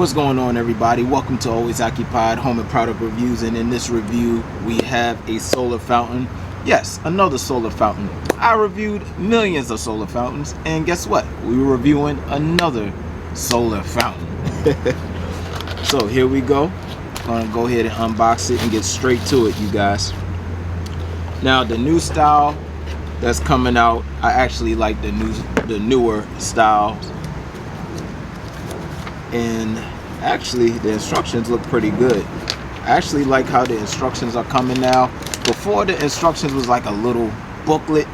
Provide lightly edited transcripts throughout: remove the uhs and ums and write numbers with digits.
What's going on, everybody? Welcome to Always Occupied Home and Product Reviews, and in this review we have a solar fountain. Yes, another solar fountain. I reviewed millions of solar fountains, and guess what? We were reviewing another solar fountain. So here we go. I'm gonna go ahead and unbox it and get straight to it, you guys. Now the new style that's coming out, I actually like the newer style. And actually the instructions look pretty good. I actually like how the instructions are coming now. Before, the instructions was like a little booklet.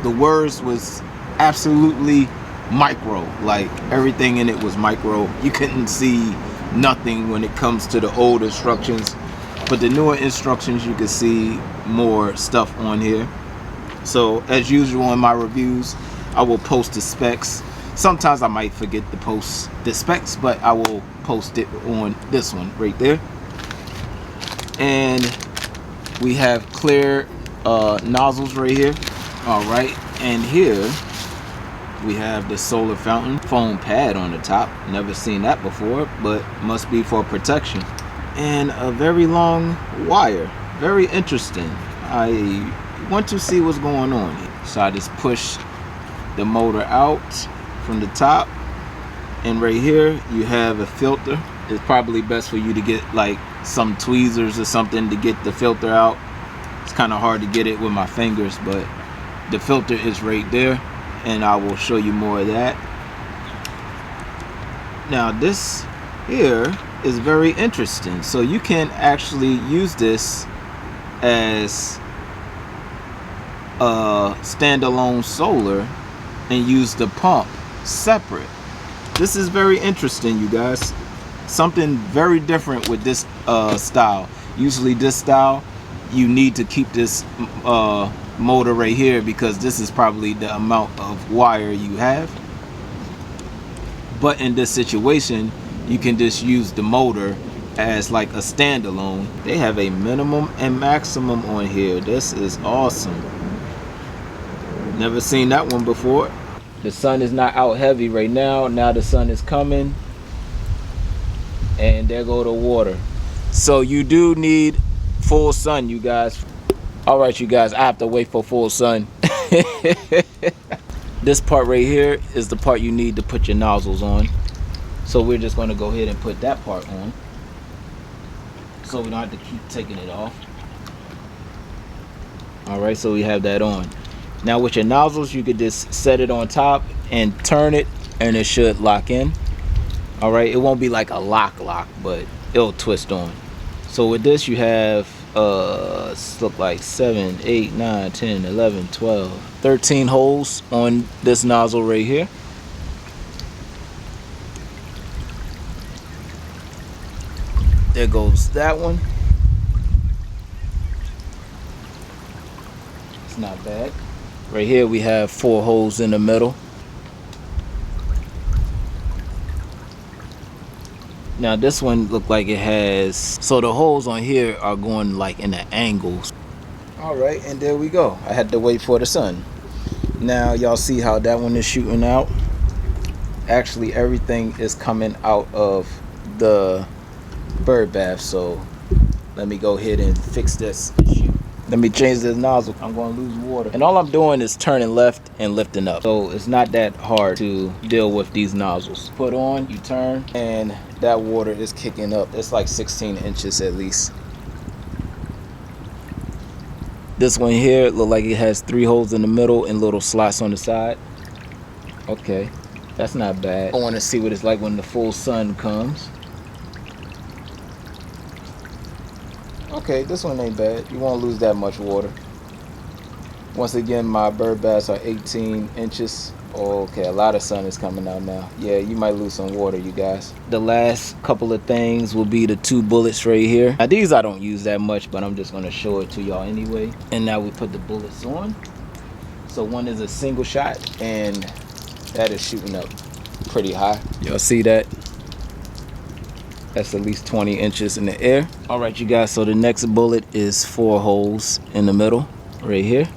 The words was absolutely micro, like everything in it was micro. You couldn't see nothing when it comes to the old instructions, but the newer instructions you can see more stuff on here. So as usual in my reviews, I will post the specs. Sometimes I might forget to post the specs, but I will post it on this one right there. And we have clear nozzles right here. All right, and here we have the solar fountain foam pad on the top. Never seen that before, but must be for protection. And a very long wire. Very interesting. I want to see what's going on here. So I just push the motor out from the top, and right here you have a filter. It's probably best for you to get like some tweezers or something to get the filter out. It's kind of hard to get it with my fingers, but the filter is right there, and I will show you more of that. Now this here is very interesting. So you can actually use this as a standalone solar and use the pump separate. This is very interesting, you guys. Something very different with this style. Usually this style, you need to keep this motor right here because this is probably the amount of wire you have. But in this situation, you can just use the motor as like a standalone. They have a minimum and maximum on here. This is awesome. Never seen that one before. The sun is not out heavy right now. Now the sun is coming, and there go the water. So you do need full sun, you guys. All right, you guys, I have to wait for full sun. This part right here is the part you need to put your nozzles on. So we're just going to go ahead and put that part on, so we don't have to keep taking it off. All right, so we have that on. Now with your nozzles, you could just set it on top and turn it, and it should lock in. All right, it won't be like a lock, but it'll twist on. So with this, you have look like 7, 8, 9, 10, 11, 12, 13 holes on this nozzle right here. There goes that one. It's not bad. Right here we have 4 holes in the middle. Now this one looked like it has, so the holes on here are going like in the angles. All right, and there we go. I had to wait for the sun. Now y'all see how that one is shooting out. Actually everything is coming out of the bird bath, so let me go ahead and fix this issue. Let me change this nozzle. I'm going to lose water. And all I'm doing is turning left and lifting up. So it's not that hard to deal with these nozzles. Put on, you turn, and that water is kicking up. It's like 16 inches at least. This one here look like it has 3 holes in the middle and little slots on the side. Okay, that's not bad. I want to see what it's like when the full sun comes. Okay, this one ain't bad. You won't lose that much water. Once again, my bird baths are 18 inches. Okay, a lot of sun is coming out now. Yeah, you might lose some water, you guys. The last couple of things will be the 2 bullets right here. Now these I don't use that much, but I'm just gonna show it to y'all anyway. And now we put the bullets on. So one is a single shot, and that is shooting up pretty high. Y'all see that? That's at least 20 inches in the air. All right, you guys, so the next bullet is 4 holes in the middle right here.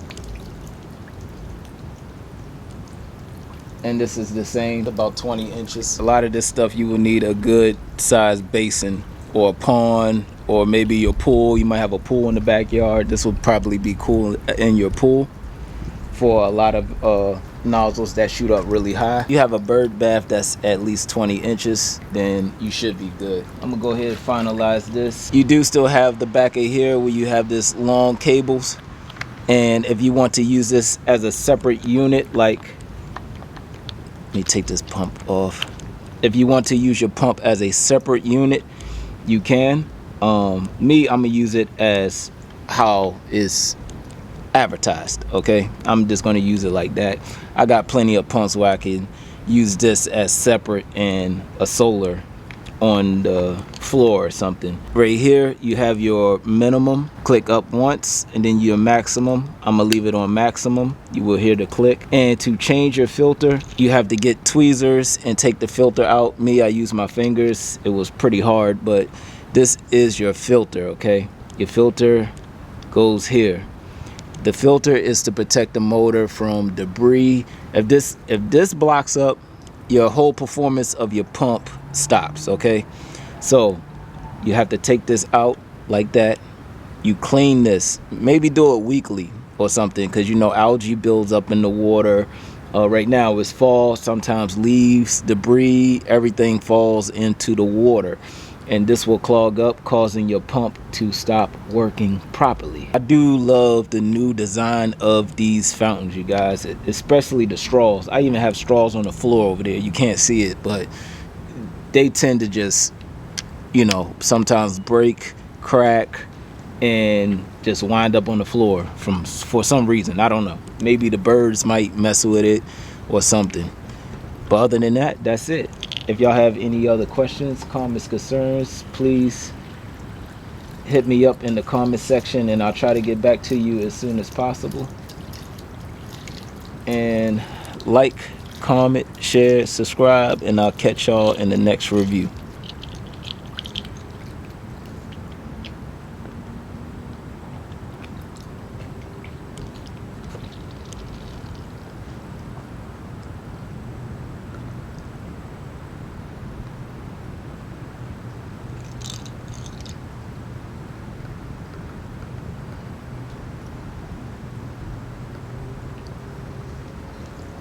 And this is the same, about 20 inches. A lot of this stuff you will need a good sized basin or a pond, or maybe your pool. You might have a pool in the backyard. This will probably be cool in your pool for a lot of nozzles that shoot up really high. You have a bird bath that's at least 20 inches, then you should be good. I'm gonna go ahead and finalize this. You do still have the back of here where you have this long cables, and if you want to use this as a separate unit, like, let me take this pump off. If you want to use your pump as a separate unit, you can. Me, I'm gonna use it as how it's advertised. Okay, I'm just going to use it like that. I got plenty of pumps where I can use this as separate and a solar on the floor or something. Right here you have your minimum. Click up once, and then your maximum. I'm gonna leave it on maximum. You will hear the click. And to change your filter, you have to get tweezers and take the filter out. Me, I use my fingers. It was pretty hard, but this is your filter. Okay, your filter goes here. The filter is to protect the motor from debris. If this blocks up, your whole performance of your pump stops. Okay, so you have to take this out like that. You clean this, maybe do it weekly or something, because you know algae builds up in the water. Right now it's fall, sometimes leaves, debris, everything falls into the water, and this will clog up, causing your pump to stop working properly. I do love the new design of these fountains, you guys, especially the straws. I even have straws on the floor over there. You can't see it, but they tend to just, you know, sometimes break, crack, and just wind up on the floor for some reason. I don't know. Maybe the birds might mess with it or something. But other than that, that's it. If y'all have any other questions, comments, concerns, please hit me up in the comment section, and I'll try to get back to you as soon as possible. And like, comment, share, subscribe, and I'll catch y'all in the next review.